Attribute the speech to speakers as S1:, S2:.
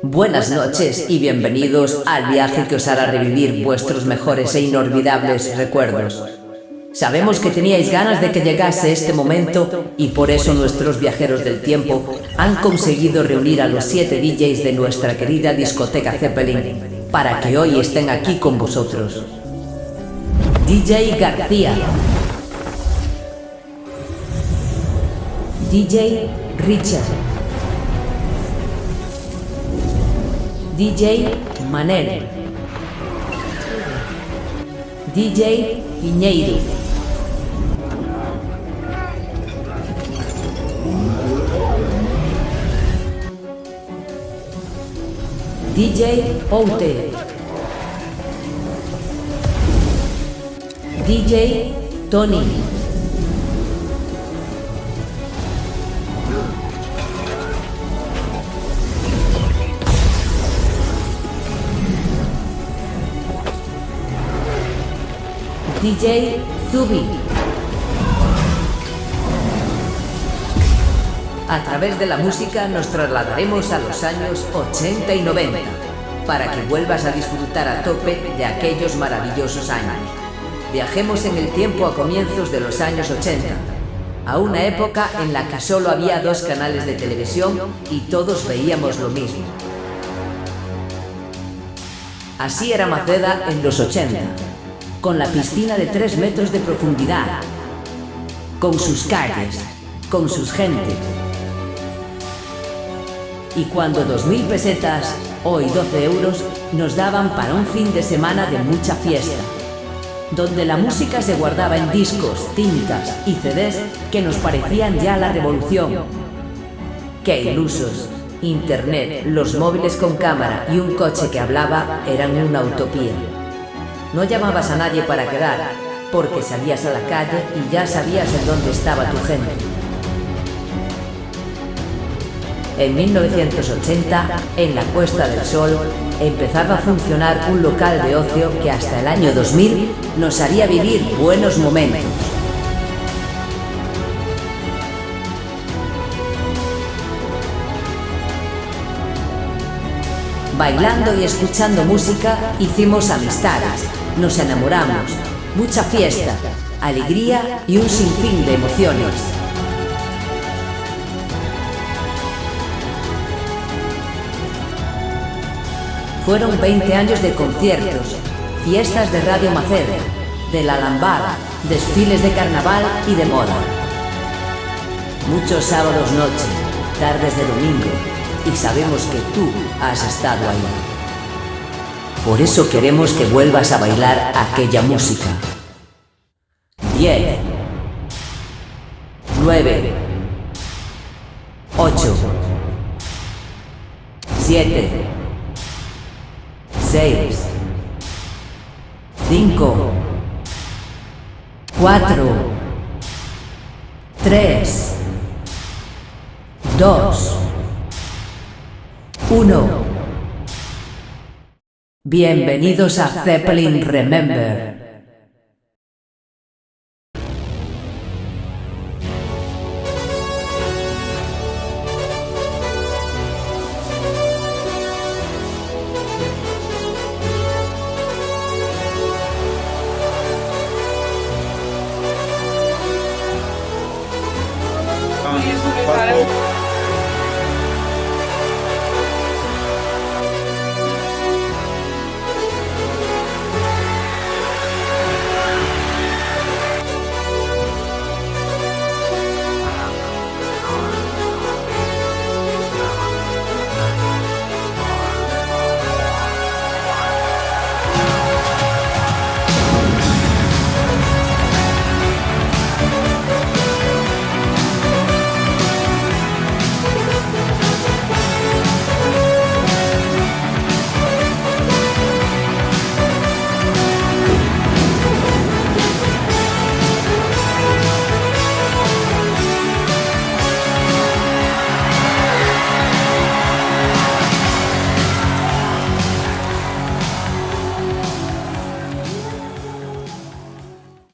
S1: Buenas noches y bienvenidos al viaje que os hará revivir vuestros mejores e inolvidables recuerdos. Sabemos que teníais ganas de que llegase este momento y por eso nuestros viajeros del tiempo han conseguido reunir a los 7 DJs de nuestra querida discoteca Zeppelin para que hoy estén aquí con vosotros. DJ García, DJ Richard, DJ Manel, DJ Piñeiro, DJ Oute, DJ Tony, DJ Zubi. A través de la música nos trasladaremos a los años 80 y 90 para que vuelvas a disfrutar a tope de aquellos maravillosos años. Viajemos en el tiempo a comienzos de los años 80, a una época en la que solo había 2 canales de televisión y todos veíamos lo mismo. Así era Maceda en los 80. Con la piscina de 3 metros de profundidad, con sus calles, con sus gentes. Y cuando 2.000 pesetas, hoy 12 euros, nos daban para un fin de semana de mucha fiesta, donde la música se guardaba en discos, cintas y CDs que nos parecían ya la revolución. ¡Qué ilusos! Internet, los móviles con cámara y un coche que hablaba eran una utopía. No llamabas a nadie para quedar, porque salías a la calle y ya sabías en dónde estaba tu gente. En 1980, en la Puesta del Sol, empezaba a funcionar un local de ocio que hasta el año 2000 nos haría vivir buenos momentos. Bailando y escuchando música, hicimos amistades, nos enamoramos, mucha fiesta, alegría y un sinfín de emociones. Fueron 20 años de conciertos, fiestas de Radio Maceda, de la lambada, desfiles de carnaval y de moda. Muchos sábados noche, tardes de domingo, y sabemos que tú has estado ahí. Por eso queremos que vuelvas a bailar aquella música. 10, 9, 8, 7, 6, 5, 4, 3, 2, 1. Bienvenidos a Zeppelin Remember.